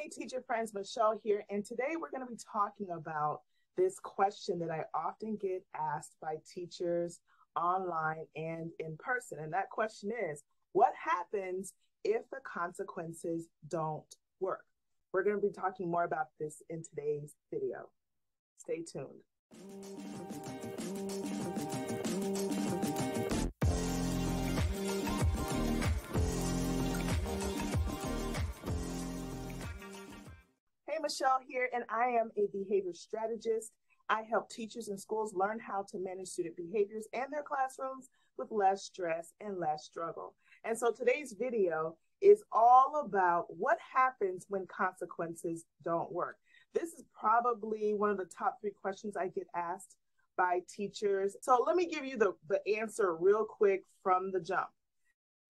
Hey, teacher friends, Michelle here, and today we're going to be talking about this question that I often get asked by teachers online and in person. And that question is, what happens if the consequences don't work? We're going to be talking more about this in today's video. Stay tuned. Hey, Michelle here, and I am a behavior strategist. I help teachers and schools learn how to manage student behaviors and their classrooms with less stress and less struggle. And so today's video is all about what happens when consequences don't work. This is probably one of the top 3 questions I get asked by teachers. So let me give you the answer real quick from the jump.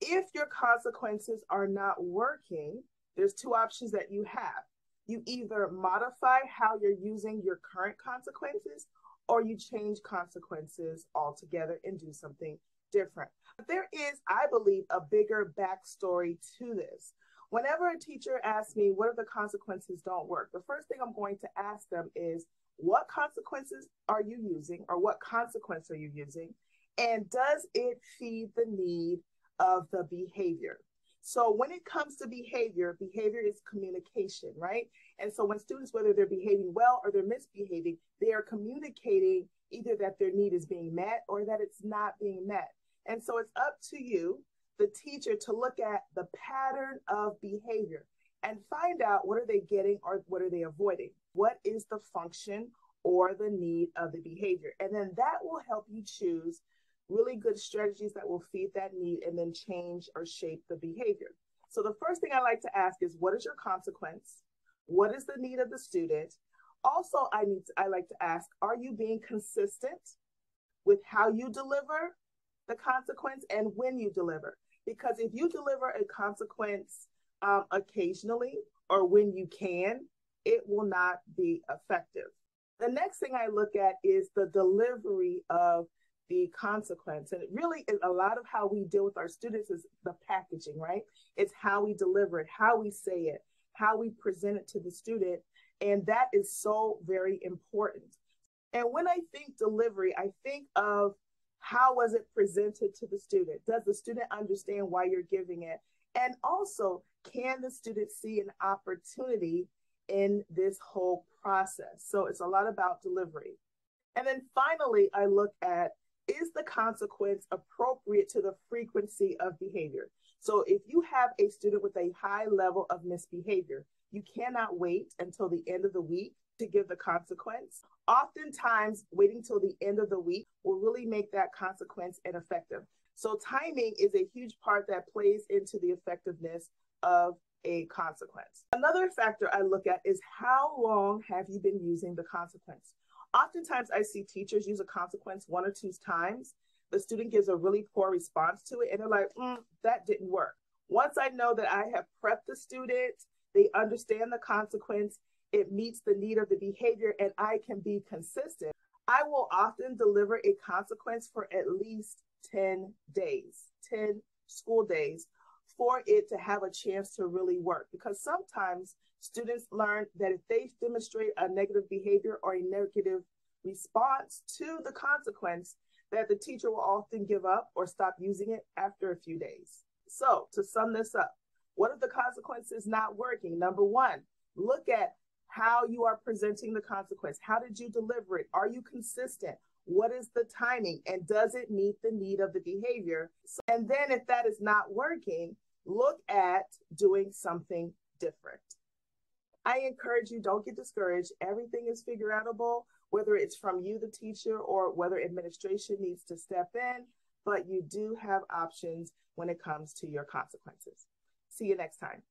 If your consequences are not working, there's 2 options that you have. You either modify how you're using your current consequences, or you change consequences altogether and do something different. But there is, I believe, a bigger backstory to this. Whenever a teacher asks me, what if the consequences don't work? The first thing I'm going to ask them is, what consequences are you using, or what consequence are you using? And does it feed the need of the behavior? So when it comes to behavior, behavior is communication, right? And so when students, whether they're behaving well or they're misbehaving, they are communicating either that their need is being met or that it's not being met. And so it's up to you, the teacher, to look at the pattern of behavior and find out, what are they getting or what are they avoiding? What is the function or the need of the behavior? And then that will help you choose really good strategies that will feed that need and then change or shape the behavior. So the first thing I like to ask is, what is your consequence? What is the need of the student? Also, I like to ask, are you being consistent with how you deliver the consequence and when you deliver? Because if you deliver a consequence occasionally or when you can, it will not be effective. The next thing I look at is the delivery of the consequence. And it really is a lot of how we deal with our students is the packaging, right? It's how we deliver it, how we say it, how we present it to the student. And that is so very important. And when I think delivery, I think of, how was it presented to the student? Does the student understand why you're giving it? And also, can the student see an opportunity in this whole process? So it's a lot about delivery. And then finally, I look at, is the consequence appropriate to the frequency of behavior? So if you have a student with a high level of misbehavior, you cannot wait until the end of the week to give the consequence. Oftentimes, waiting till the end of the week will really make that consequence ineffective. So timing is a huge part that plays into the effectiveness of a consequence. Another factor I look at is, how long have you been using the consequence? Oftentimes, I see teachers use a consequence 1 or 2 times. The student gives a really poor response to it, and they're like, that didn't work. Once I know that I have prepped the student, they understand the consequence, it meets the need of the behavior, and I can be consistent, I will often deliver a consequence for at least 10 days, 10 school days, for it to have a chance to really work. Because sometimes students learn that if they demonstrate a negative behavior or a negative response to the consequence, that the teacher will often give up or stop using it after a few days. So to sum this up, what if the consequence is not working? Number 1, look at how you are presenting the consequence. How did you deliver it? Are you consistent? What is the timing? And does it meet the need of the behavior? And then if that is not working, look at doing something different. I encourage you, don't get discouraged. Everything is figure outable, whether it's from you, the teacher, or whether administration needs to step in, but you do have options when it comes to your consequences. See you next time.